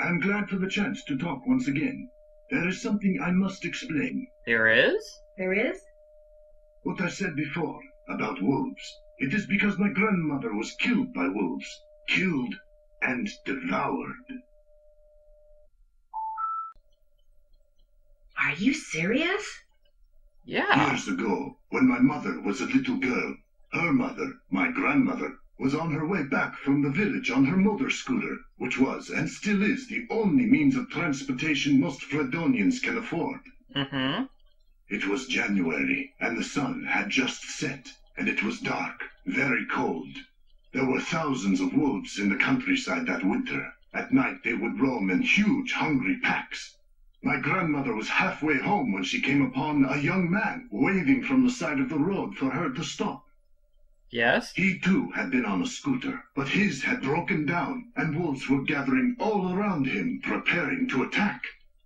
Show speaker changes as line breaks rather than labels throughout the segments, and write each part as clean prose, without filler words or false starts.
I'm glad for the chance to talk once again. There is something I must explain.
There is?
There is?
What I said before about wolves. It is because my grandmother was killed by wolves. Killed and devoured.
Are you serious?
Yeah.
Years ago, when my mother was a little girl, her mother, my grandmother, was on her way back from the village on her motor scooter, which was and still is the only means of transportation most Fredonians can afford.
Mm-hmm.
It was January, and the sun had just set, and it was dark, very cold. There were thousands of wolves in the countryside that winter. At night they would roam in huge, hungry packs. My grandmother was halfway home when she came upon a young man waving from the side of the road for her to stop.
Yes?
He too had been on a scooter, but his had broken down, and wolves were gathering all around him, preparing to attack.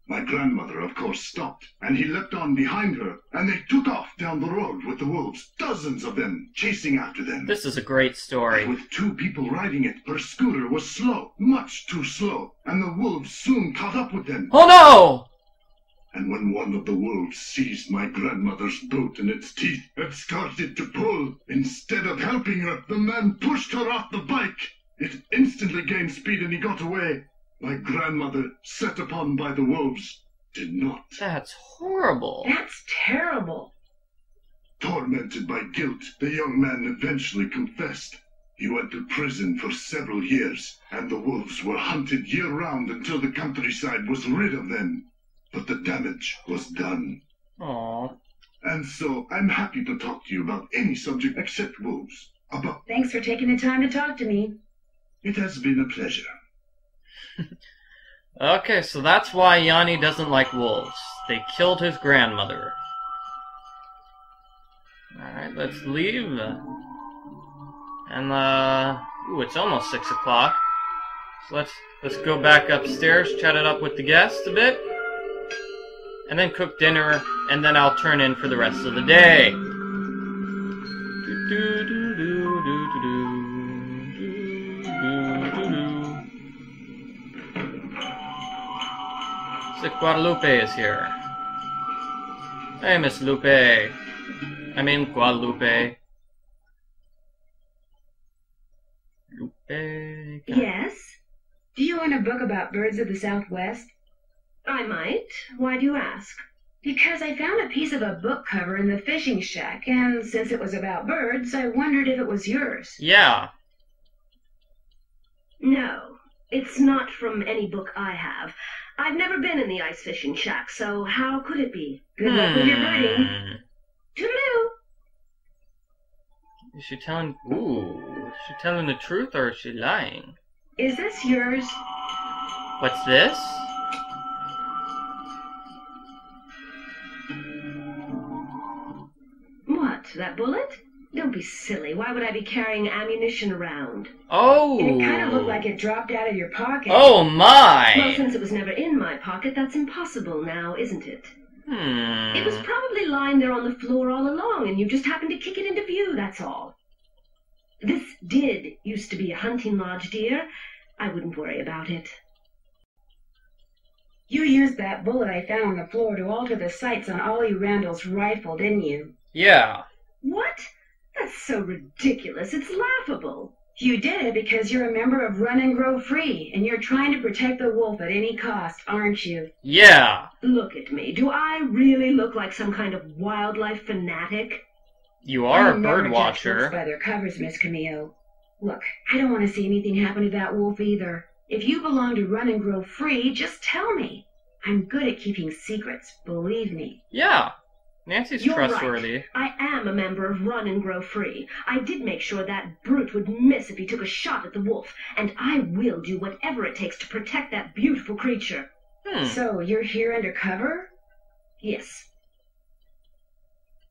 My grandmother, of course, stopped, and he leapt on behind her, and they took off down the road with the wolves, dozens of them, chasing after them.
This is a great story.
But with 2 people riding it, her scooter was slow, much too slow, and the wolves soon caught up with them.
Oh no!
And when one of the wolves seized my grandmother's boot in its teeth and started to pull, instead of helping her, the man pushed her off the bike. It instantly gained speed and he got away. My grandmother, set upon by the wolves, did not.
That's horrible.
That's terrible.
Tormented by guilt, the young man eventually confessed. He went to prison for several years, and the wolves were hunted year-round until the countryside was rid of them. But the damage was done.
Aww.
And so, I'm happy to talk to you about any subject except wolves.
Thanks for taking the time to talk to me.
It has been a pleasure.
Okay, so that's why Yanni doesn't like wolves. They killed his grandmother. Alright, let's leave. And, ooh, it's almost 6 o'clock. So let's go back upstairs, chat it up with the guests a bit. And then cook dinner, and then I'll turn in for the rest of the day. Sick Guadalupe is here. Hey, Miss Lupe. I mean Guadalupe. Lupe.
Yes? Do you want a book about birds of the Southwest? I might. Why do you ask? Because I found a piece of a book cover in the fishing shack, and since it was about birds, I wondered if it was yours.
Yeah.
No, it's not from any book I have. I've never been in the ice fishing shack, so how could it be? Good luck with your birding. Toodaloo!
Is she telling... Ooh. Is she telling the truth, or is she lying?
Is this yours?
What's this?
What, that bullet? Don't be silly. Why would I be carrying ammunition around?
Oh!
And it kind of looked like it dropped out of your pocket.
Oh my!
Well, since it was never in my pocket, that's impossible now, isn't it? It was probably lying there on the floor all along, and you just happened to kick it into view, that's all. This did used to be a hunting lodge, dear. I wouldn't worry about it. You used that bullet I found on the floor to alter the sights on Ollie Randall's rifle, didn't you?
Yeah.
What? That's so ridiculous. It's laughable. You did it because you're a member of Run and Grow Free, and you're trying to protect the wolf at any cost, aren't you?
Yeah.
Look at me. Do I really look like some kind of wildlife fanatic?
You are a bird
never judge
watcher.
books by their covers, Miss Camille. Look, I don't want to see anything happen to that wolf either. If you belong to Run and Grow Free, just tell me. I'm good at keeping secrets, believe me.
Yeah. Nancy's
You're
trustworthy.
Right. I am a member of Run and Grow Free. I did make sure that brute would miss if he took a shot at the wolf, and I will do whatever it takes to protect that beautiful creature. So, you're here undercover? Yes.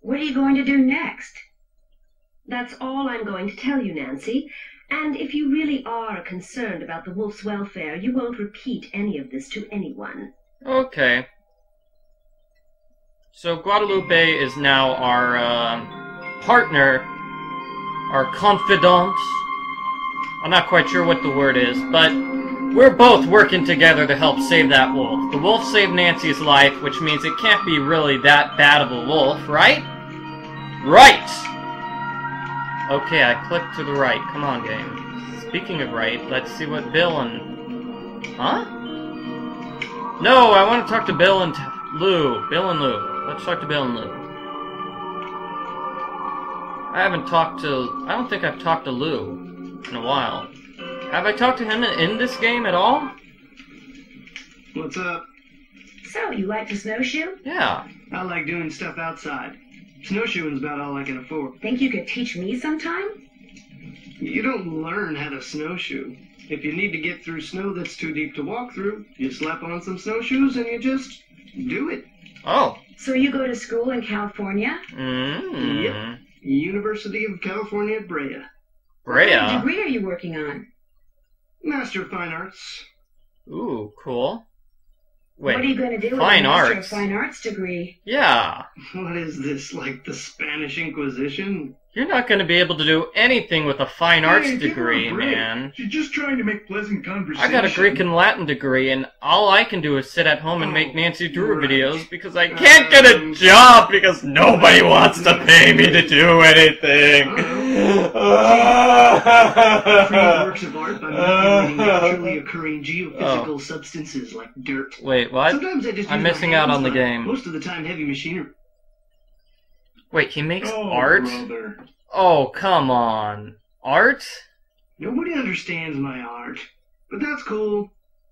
What are you going to do next? That's all I'm going to tell you, Nancy. And if you really are concerned about the wolf's welfare, you won't repeat any of this to anyone.
Okay. So Guadalupe is now our partner, our confidant. I'm not quite sure what the word is, but We're both working together to help save that wolf. The wolf saved Nancy's life, which means it can't be really that bad of a wolf, right? Right! Okay, I clicked to the right. Come on, game. Speaking of right, let's see what Bill and... Huh? No, I want to talk to Bill and Lou. Bill and Lou. Let's talk to Bill and Lou. I don't think I've talked to Lou in a while. Have I talked to him in this game at all?
What's up?
So, you like to snowshoe?
Yeah.
I like doing stuff outside. Snowshoeing's about all I can afford.
Think you could teach me sometime?
You don't learn how to snowshoe. If you need to get through snow that's too deep to walk through, you slap on some snowshoes and you just do it.
Oh.
So you go to school in California?
Yep. University of California at Brea.
Brea?
What kind of degree are you working on?
Master of Fine Arts.
Ooh, cool. Wait,
what are you going to do with a
Fine
Master of
Arts?
Fine Arts degree?
Yeah.
What is this, like the Spanish Inquisition?
You're not going to be able to do anything with a fine arts
Hey, give her a
degree,
break.
man.
She's just trying to make pleasant conversation.
I got a Greek and Latin degree, and all I can do is sit at home and make Nancy Drew
right.
videos because I can't get a job because nobody wants to pay me to do anything.
Create works of art by manipulating naturally occurring geophysical substances like dirt.
Wait, what?
Sometimes I just
I'm
use my
missing out
hands,
on the
but
game.
Most of the time, heavy machinery.
Wait, he makes
Oh,
art?
brother.
Oh, come on. Art?
Nobody understands my art, but that's cool.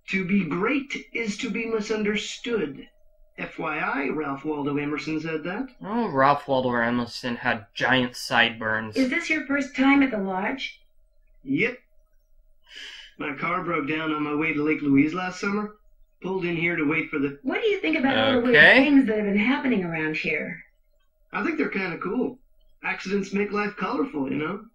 To be great is to be misunderstood. FYI, Ralph Waldo Emerson said that.
Oh, Ralph Waldo Emerson had giant sideburns.
Is this your first time at the lodge?
Yep. My car broke down on my way to Lake Louise last summer. Pulled in here to wait for the...
What do you think about all the weird
Okay.
things that have been happening around here?
I think they're kind of cool. Accidents make life colorful, you know?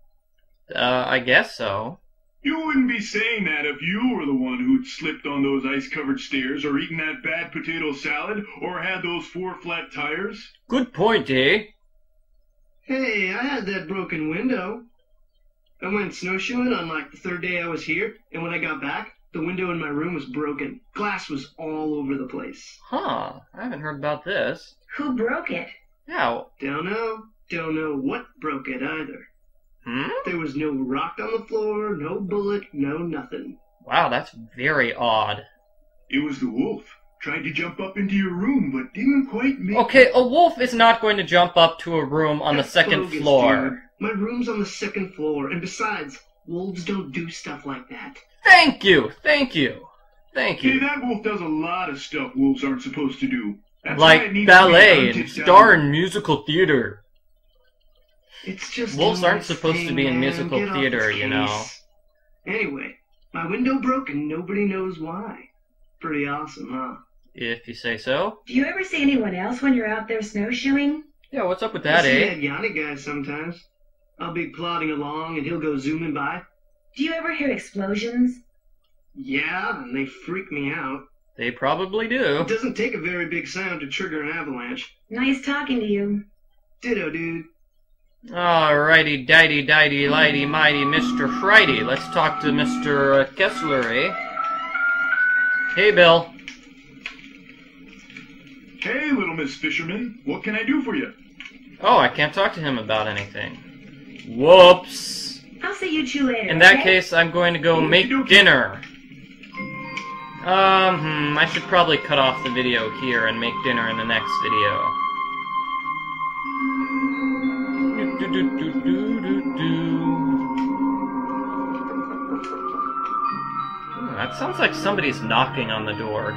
I guess so.
You wouldn't be saying that if you were the one who'd slipped on those ice-covered stairs, or eaten that bad potato salad, or had those 4 flat tires.
Good point, eh?
Hey, I had that broken window. I went snowshoeing on like the 3rd day I was here, and when I got back, the window in my room was broken. Glass was all over the place.
Huh, I haven't heard about this.
Who broke it?
Yeah,
Don't know what broke it either.
hmm?
There was no rock on the floor, no bullet, no nothing.
Wow, that's very odd.
It was the wolf. Tried to jump up into your room, but didn't quite make
Okay, a wolf is not going to jump up to a room on the
That's
2nd
bogus,
floor.
dude. My room's on the 2nd floor, and besides, wolves don't do stuff like that.
Thank you, thank you, thank
Hey,
you.
that wolf does a lot of stuff wolves aren't supposed to do. That's why it
Like
needs
ballet
to be
and
hunted
star
down.
in musical theater.
It's just
Wolves
doing
aren't
its
supposed to
thing,
be in
man.
musical
Get off
theater,
its
you know.
case. Anyway, my window broke and nobody knows why. Pretty awesome, huh?
If you say so.
Do you ever see anyone else when you're out there snowshoeing?
Yeah, what's up with
I
that,
see
eh?
that Yanni guy sometimes. I'll be plodding along and he'll go zooming by.
Do you ever hear explosions?
Yeah, and they freak me out.
They probably do.
It doesn't take a very big sound to trigger an avalanche.
Nice talking to you.
Ditto, dude.
Alrighty, dighty, dighty, lighty, mighty, Mr. Friday. Let's talk to Mr. Kessler, eh? Hey, Bill.
Hey, little Miss Fisherman, what can I do for you?
Oh, I can't talk to him about anything. Whoops.
I'll see you two later.
In that
okay?
case, I'm going to go make
Okey-dokey.
dinner. I should probably cut off the video here and make dinner in the next video. That sounds like somebody's knocking on the door.